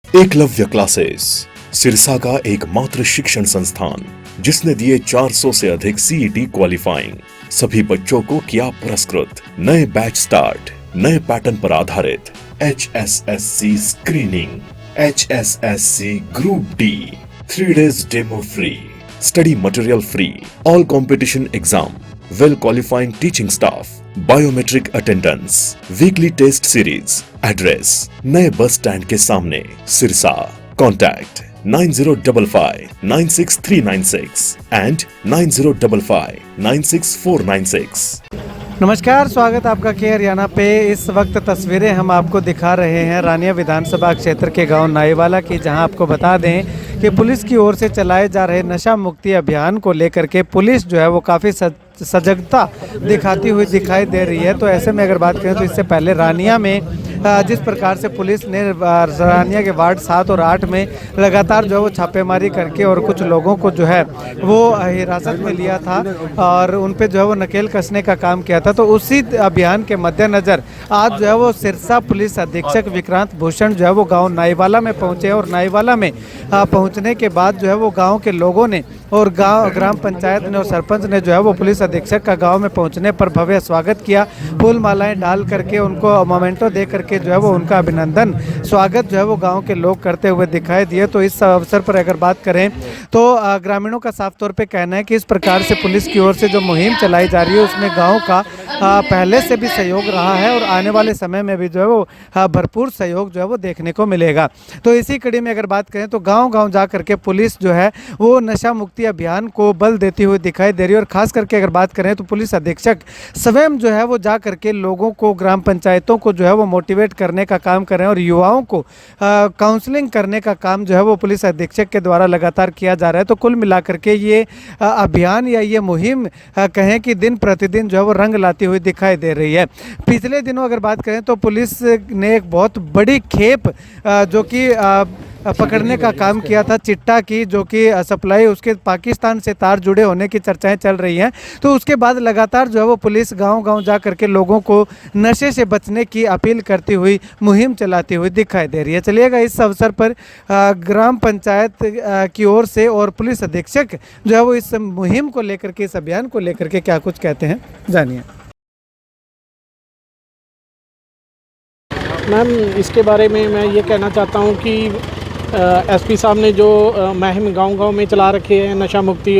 Eklavya classes Sirsa का एकमात्र शिक्षण संस्थान जिसने दिए 400 से अधिक सीईटी क्वालिफाइंग। सभी बच्चों को किया पुरस्कृत। नए बैच स्टार्ट, नए पैटर्न पर आधारित HSSC screening, HSSC group D, 3 days demo free, study material free, all competition exam, well qualifying teaching staff, biometric attendance, weekly test series. Address नए बस स्टैंड के सामने, सिरसा। Contact 9055 96396 and 9055 96496। नमस्कार, स्वागत आपका के हरियाणा पे। इस वक्त तस्वीरें हम आपको दिखा रहे हैं रानिया विधानसभा क्षेत्र के गांव नाईवाला की, जहां आपको बता दें कि पुलिस की ओर से चलाए जा रहे नशा मुक्ति अभियान को लेकर के पुलिस जो है वो काफ़ी सजगता दिखाती हुई दिखाई दे रही है। तो ऐसे में अगर बात करें तो इससे पहले रानिया में जिस प्रकार से पुलिस ने रानिया के वार्ड 7 और 8 में लगातार जो है वो छापेमारी करके और कुछ लोगों को जो है वो हिरासत में लिया था और उन पे जो है वो नकेल कसने का काम किया था। तो उसी अभियान के मद्देनज़र आज जो है वो सिरसा पुलिस अधीक्षक विक्रांत भूषण जो है वो गाँव नाईवाला में पहुँचे और नाईवाला में पहुँचने के बाद जो है वो गाँव के लोगों ने और ग्राम पंचायत ने और सरपंच ने जो है वो पुलिस अधीक्षक का गांव में पहुंचने पर भव्य स्वागत किया। फूल मालाएं डाल करके उनको मोमेंटो दे करके जो है वो उनका अभिनंदन स्वागत जो है वो गांव के लोग करते हुए दिखाई दिए। तो इस अवसर पर अगर बात करें तो ग्रामीणों का साफ तौर पे कहना है कि इस प्रकार से पुलिस की ओर से जो मुहिम चलाई जा रही है उसमें गाँव का पहले से भी सहयोग रहा है और आने वाले समय में भी जो है वो भरपूर सहयोग जो है वो देखने को मिलेगा। तो इसी कड़ी में अगर बात करें तो गाँव जा करके पुलिस जो है वो नशा मुक्ति अभियान को बल देती हुई दिखाई दे रही है। और खास करके अगर बात करें तो पुलिस अधीक्षक स्वयं जो है वो जा करके लोगों को, ग्राम पंचायतों को जो है वो मोटिवेट करने का काम कर रहे हैं और युवाओं को काउंसलिंग करने का काम जो है वो पुलिस अधीक्षक के द्वारा लगातार किया जा रहा है। तो कुल मिलाकर के ये अभियान या ये मुहिम कहें कि दिन प्रतिदिन जो है वो रंग लाती हुई दिखाई दे रही है। पिछले दिनों अगर बात करें तो पुलिस ने एक बहुत बड़ी खेप जो कि पकड़ने का काम किया था, चिट्टा की, जो कि सप्लाई उसके पाकिस्तान से तार जुड़े होने की चर्चाएं चल रही हैं। तो उसके बाद लगातार जो है वो पुलिस गांव जा करके लोगों को नशे से बचने की अपील करती हुई मुहिम चलाती हुई दिखाई दे रही है। चलिएगा इस अवसर पर ग्राम पंचायत की ओर से और पुलिस अधीक्षक जो है वो इस मुहिम को लेकर के, इस अभियान को लेकर के क्या कुछ कहते हैं, जानिए। मैम, इसके बारे में मैं ये कहना चाहता हूँ कि एसपी साहब ने जो मुहिम गांव में चला रखे हैं नशा मुक्ति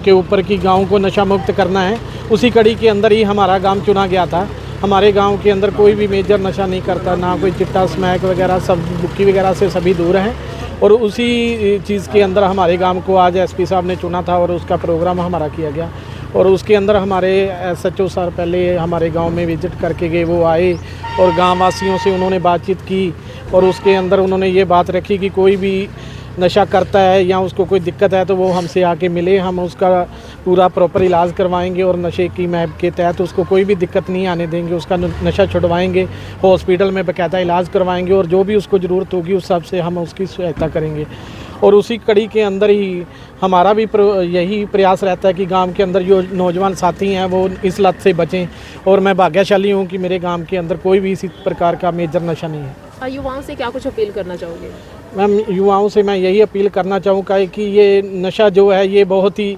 के ऊपर कि गांव को नशा मुक्त करना है, उसी कड़ी के अंदर ही हमारा गांव चुना गया था। हमारे गांव के अंदर कोई भी मेजर नशा नहीं करता, ना कोई चिट्टा स्मैक वगैरह, सब बुक्की वगैरह से सभी दूर हैं। और उसी चीज़ के अंदर हमारे गांव को आज एसपी साहब ने चुना था और उसका प्रोग्राम हमारा किया गया। और उसके अंदर हमारे SHO सर पहले हमारे गांव में विजिट करके गए, वो आए और गांव वासियों से उन्होंने बातचीत की और उसके अंदर उन्होंने ये बात रखी कि कोई भी नशा करता है या उसको कोई दिक्कत है तो वो हमसे आके मिले, हम उसका पूरा प्रॉपर इलाज करवाएंगे और नशे की मैप के तहत उसको कोई भी दिक्कत नहीं आने देंगे, उसका नशा छुड़वाएंगे, हॉस्पिटल में बाकायदा इलाज करवाएंगे और जो भी उसको ज़रूरत होगी उस हिसाब से हम उसकी सहायता करेंगे। और उसी कड़ी के अंदर ही हमारा भी यही प्रयास रहता है कि गांव के अंदर जो नौजवान साथी हैं वो इस लत से बचें। और मैं भाग्यशाली हूं कि मेरे गांव के अंदर कोई भी इसी प्रकार का मेजर नशा नहीं है। युवाओं से क्या कुछ अपील करना चाहोगे? मैम, युवाओं से मैं यही अपील करना चाहूँगा कि ये नशा जो है ये बहुत ही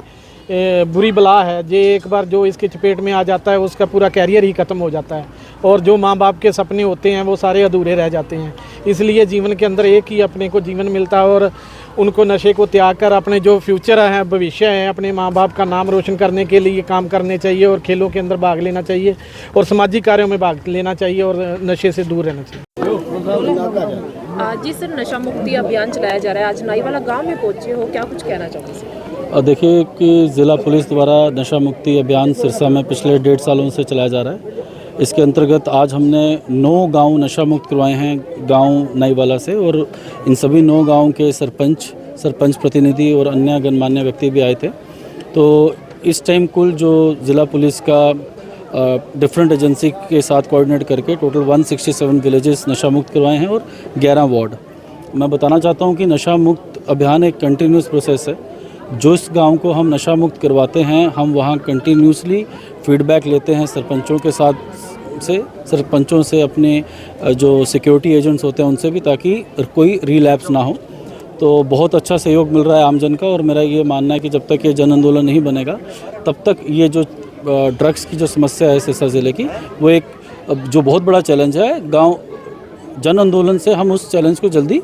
बुरी बला है। ये एक बार जो इसके चपेट में आ जाता है उसका पूरा कैरियर ही ख़त्म हो जाता है और जो माँ बाप के सपने होते हैं वो सारे अधूरे रह जाते हैं। इसलिए जीवन के अंदर एक ही अपने को जीवन मिलता है और उनको नशे को त्याग कर अपने जो फ्यूचर है, भविष्य है, अपने माँ बाप का नाम रोशन करने के लिए काम करने चाहिए और खेलों के अंदर भाग लेना चाहिए और सामाजिक कार्यों में भाग लेना चाहिए और नशे से दूर रहना चाहिए। जिस नशा मुक्ति अभियान चलाया जा रहा है, आज नाईवाला गांव में पहुंचे हो, क्या कुछ कहना चाहोगे? देखिए कि ज़िला पुलिस द्वारा नशा मुक्ति अभियान सिरसा में पिछले 1.5 सालों से चलाया जा रहा है। इसके अंतर्गत आज हमने 9 गांव नशा मुक्त करवाए हैं गांव नाईवाला से और इन सभी 9 गांव के सरपंच प्रतिनिधि और अन्य गणमान्य व्यक्ति भी आए थे। तो इस टाइम कुल जो ज़िला पुलिस का डिफरेंट एजेंसी के साथ कोऑर्डिनेट करके टोटल 167 विलेजेस नशा मुक्त करवाए हैं और 11 वार्ड। मैं बताना चाहता हूं कि नशा मुक्त अभियान एक कंटिन्यूस प्रोसेस है। जो इस गांव को हम नशा मुक्त करवाते हैं हम वहां कंटिन्यूसली फीडबैक लेते हैं, सरपंचों के साथ से, सरपंचों से, अपने जो सिक्योरिटी एजेंट्स होते हैं उनसे भी, ताकि कोई रिलैप्स ना हो। तो बहुत अच्छा सहयोग मिल रहा है आमजन का, और मेरा ये मानना है कि जब तक ये जन आंदोलन नहीं बनेगा तब तक ये जो ड्रग्स की जो समस्या है सिरसा ज़िले की, वो एक जो बहुत बड़ा चैलेंज है, गांव जन आंदोलन से हम उस चैलेंज को जल्दी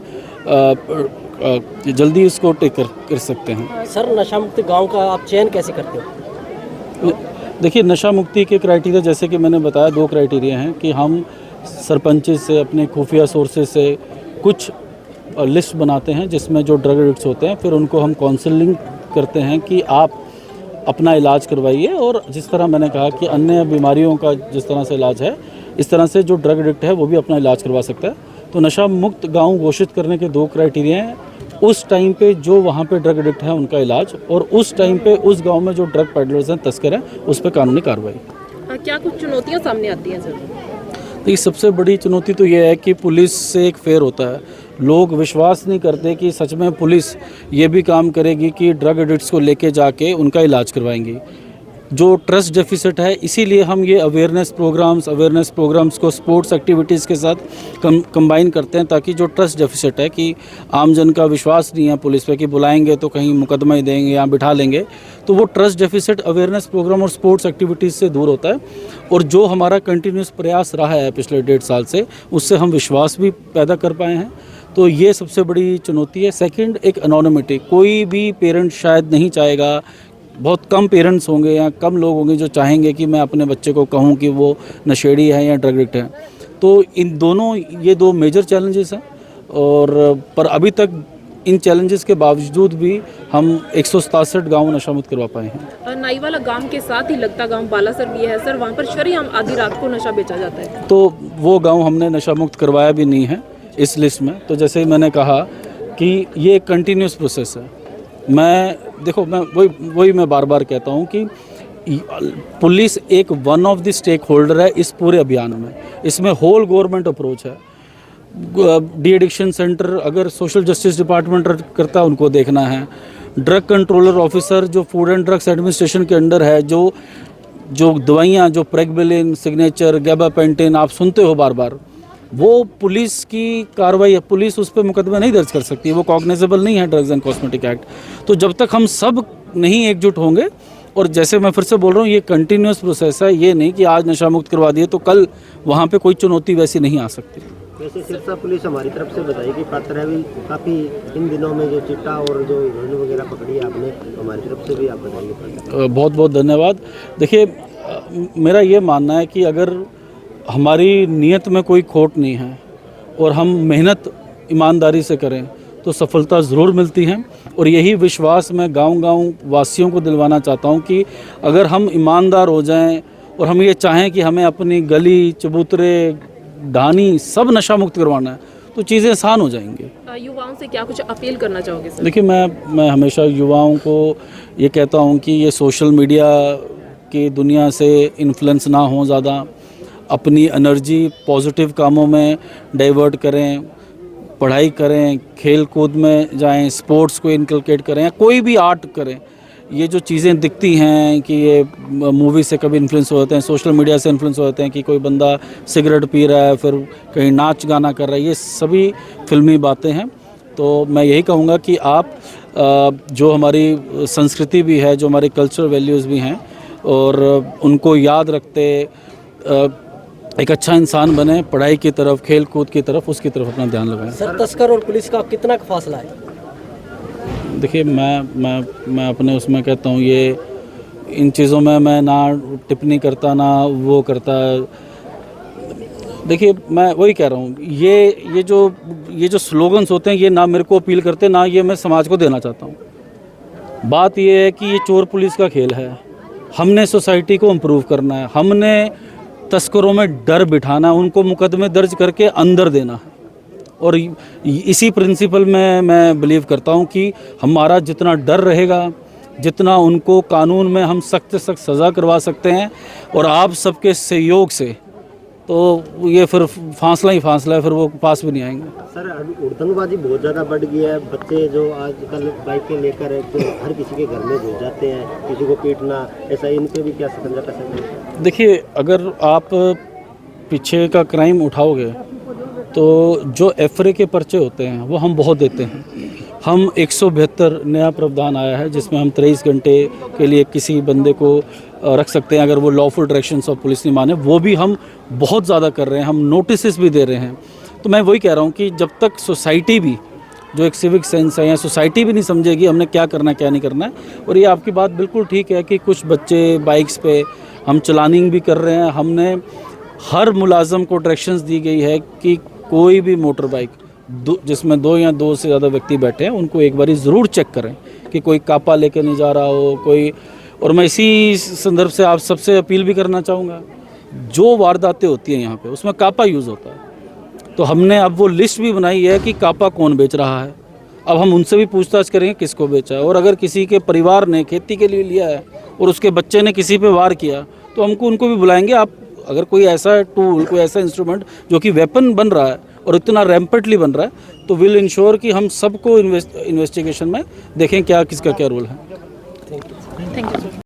इसको टेक कर सकते हैं। सर, नशा मुक्त गांव का आप चयन कैसे करते हो? देखिए, नशा मुक्ति के क्राइटेरिया, जैसे कि मैंने बताया, 2 क्राइटेरिया हैं कि हम सरपंच से, अपने खुफिया सोर्सेज से कुछ लिस्ट बनाते हैं जिसमें जो ड्रग एडिक्ट्स होते हैं, फिर उनको हम काउंसलिंग करते हैं कि आप अपना इलाज करवाइए, और जिस तरह मैंने कहा कि अन्य बीमारियों का जिस तरह से इलाज है, इस तरह से जो ड्रग एडिक्ट है वो भी अपना इलाज करवा सकता है। तो नशा मुक्त गांव घोषित करने के 2 क्राइटेरिया हैं, उस टाइम पे जो वहाँ पे ड्रग एडिक्ट है उनका इलाज, और उस टाइम पे उस गांव में जो ड्रग पेडलर्स हैं, तस्कर हैं, उस पर कानूनी कार्रवाई। क्या कुछ चुनौतियाँ सामने आती हैं सर? तो सबसे बड़ी चुनौती तो ये है कि पुलिस से एक फेयर होता है, लोग विश्वास नहीं करते कि सच में पुलिस ये भी काम करेगी कि ड्रग एडिक्ट्स को लेके जाके उनका इलाज करवाएंगी। जो ट्रस्ट डेफिसिट है, इसीलिए हम ये अवेयरनेस प्रोग्राम्स को स्पोर्ट्स एक्टिविटीज़ के साथ कंबाइन करते हैं, ताकि जो ट्रस्ट डेफिसिट है कि आमजन का विश्वास नहीं है पुलिस पे, कि बुलाएंगे तो कहीं मुकदमा ही देंगे या बिठा लेंगे, तो वो ट्रस्ट डेफिसिट अवेयरनेस प्रोग्राम और स्पोर्ट्स एक्टिविटीज़ से दूर होता है। और जो हमारा कंटिन्यूस प्रयास रहा है पिछले 1.5 साल से, उससे हम विश्वास भी पैदा कर पाए हैं। तो ये सबसे बड़ी चुनौती है। सेकंड, एक एनोनिमिटी, कोई भी पेरेंट शायद नहीं चाहेगा, बहुत कम पेरेंट्स होंगे या कम लोग होंगे जो चाहेंगे कि मैं अपने बच्चे को कहूं कि वो नशेड़ी है या ड्रग एडिक्ट है। तो इन दोनों, ये 2 मेजर चैलेंजेस हैं, और पर अभी तक इन चैलेंजेस के बावजूद भी हम 167 गाँव नशा मुक्त करवा पाए हैं। नाईवाला गांव के साथ ही लगता गांव बालासर भी है सर, वहाँ पर शरेआम आधी रात को नशा बेचा जाता है। तो वो गाँव हमने नशा मुक्त करवाया भी नहीं है इस लिस्ट में। तो जैसे मैंने कहा कि ये कंटिन्यूस प्रोसेस है। मैं वही मैं बार बार कहता हूँ कि पुलिस एक one of the stakeholder है इस पूरे अभियान में। इसमें होल गवर्नमेंट अप्रोच है। डी एडिक्शन सेंटर अगर सोशल जस्टिस डिपार्टमेंट करता है, उनको देखना है। ड्रग कंट्रोलर ऑफिसर जो फूड एंड ड्रग्स एडमिनिस्ट्रेशन के अंडर है, जो दवाइयाँ, जो प्रेगबिलिन, सिग्नेचर, गैबापेंटिन आप सुनते हो बार बार, वो पुलिस की कार्रवाई है। पुलिस उस पर मुकदमा नहीं दर्ज कर सकती, वो कॉग्निजेबल नहीं है ड्रग्स एंड कॉस्मेटिक एक्ट। तो जब तक हम सब नहीं एकजुट होंगे, और जैसे मैं फिर से बोल रहा हूँ, ये कंटिन्यूस प्रोसेस है, ये नहीं कि आज नशा मुक्त करवा दिए तो कल वहाँ पे कोई चुनौती वैसी नहीं आ सकती। वैसे सिरसा पुलिस हमारी तरफ से बताएगी पात्र है भी काफ़ी इन दिनों में जो चिट्टा और जो हीरोइन वगैरह पकड़ी है आपने, हमारी तरफ से भी आप बताइए। बहुत बहुत धन्यवाद। देखिए, मेरा ये मानना है कि अगर हमारी नीयत में कोई खोट नहीं है और हम मेहनत ईमानदारी से करें तो सफलता ज़रूर मिलती है। और यही विश्वास मैं गांव-गांव वासियों को दिलवाना चाहता हूं कि अगर हम ईमानदार हो जाएं और हम ये चाहें कि हमें अपनी गली, चबूतरे, ढानी सब नशा मुक्त करवाना है, तो चीज़ें आसान हो जाएंगी। युवाओं से क्या कुछ अपील करना चाहोगे सर? देखिए, मैं हमेशा युवाओं को ये कहता हूँ कि ये सोशल मीडिया की दुनिया से इन्फ्लुएंस ना हो ज़्यादा, अपनी एनर्जी पॉजिटिव कामों में डाइवर्ट करें, पढ़ाई करें, खेल कूद में जाएं, स्पोर्ट्स को इनकलकेट करें, या कोई भी आर्ट करें। ये जो चीज़ें दिखती हैं कि ये मूवी से कभी इन्फ्लुएंस हो जाते हैं, सोशल मीडिया से इन्फ्लुएंस हो जाते हैं कि कोई बंदा सिगरेट पी रहा है, फिर कहीं नाच गाना कर रहा है, ये सभी फिल्मी बातें हैं। तो मैं यही कहूँगा कि आप जो हमारी संस्कृति भी है, जो हमारी कल्चरल वैल्यूज़ भी हैं, और उनको याद रखते एक अच्छा इंसान बने, पढ़ाई की तरफ, खेल कूद की तरफ, उसकी तरफ अपना ध्यान लगाएं। सर, तस्कर और पुलिस का कितना फासला है? देखिए, मैं अपने उसमें कहता हूँ, ये इन चीज़ों में मैं ना टिप्पणी करता ना वो करता। देखिए, मैं वही कह रहा हूँ, ये जो स्लोगन्स होते हैं, ये ना मेरे को अपील करते, ना ये मैं समाज को देना चाहता हूँ। बात ये है कि ये चोर पुलिस का खेल है। हमने सोसाइटी को इम्प्रूव करना है, हमने तस्करों में डर बिठाना है, उनको मुकदमे दर्ज करके अंदर देना है। और इसी प्रिंसिपल में मैं बिलीव करता हूं कि हमारा जितना डर रहेगा, जितना उनको कानून में हम सख्त से सख्त सज़ा करवा सकते हैं, और आप सबके सहयोग से, तो ये फिर फासला ही फासला है, फिर वो पास भी नहीं आएंगे। सर, अभी उड़दंगबाजी बहुत ज़्यादा बढ़ गई है। बच्चे जो आजकल बाइकें लेकर हर किसी के घर में घुस जाते हैं, किसी को पीटना, ऐसा इन पे भी क्या शिकंजा कसेंगे? देखिए, अगर आप पीछे का क्राइम उठाओगे तो जो एफरे के पर्चे होते हैं वो हम बहुत देते हैं। हम 172 नया प्रावधान आया है जिसमें हम 23 घंटे के लिए किसी बंदे को रख सकते हैं अगर वो लॉफुल डायरेक्शंस ऑफ पुलिस नहीं माने, वो भी हम बहुत ज़्यादा कर रहे हैं, हम नोटिस भी दे रहे हैं। तो मैं वही कह रहा हूँ कि जब तक सोसाइटी भी जो एक सिविक सेंस है या सोसाइटी भी नहीं समझेगी हमने क्या करना है क्या नहीं करना है। और ये आपकी बात बिल्कुल ठीक है कि कुछ बच्चे बाइक्स पे हम चलानिंग भी कर रहे हैं। हमने हर मुलाजम को डायरेक्शंस दी गई है कि कोई भी मोटर बाइक जिसमें 2 या 2 से ज़्यादा व्यक्ति बैठे हैं उनको एक बारी ज़रूर चेक करें कि कोई कापा लेके नहीं जा रहा हो कोई। और मैं इसी संदर्भ से आप सबसे अपील भी करना चाहूँगा, जो वारदातें होती हैं यहाँ पे उसमें कापा यूज़ होता है, तो हमने अब वो लिस्ट भी बनाई है कि कापा कौन बेच रहा है। अब हम उनसे भी पूछताछ करेंगे किसको बेचा है, और अगर किसी के परिवार ने खेती के लिए लिया है और उसके बच्चे ने किसी पे वार किया तो हमको उनको भी बुलाएंगे। आप अगर कोई ऐसा टूल कोई ऐसा इंस्ट्रूमेंट जो कि वेपन बन रहा है और इतना रैम्पेंटली बन रहा है तो विल इंश्योर कि हम सबको इन्वेस्टिगेशन में देखें क्या किसका क्या रोल है। Thank you.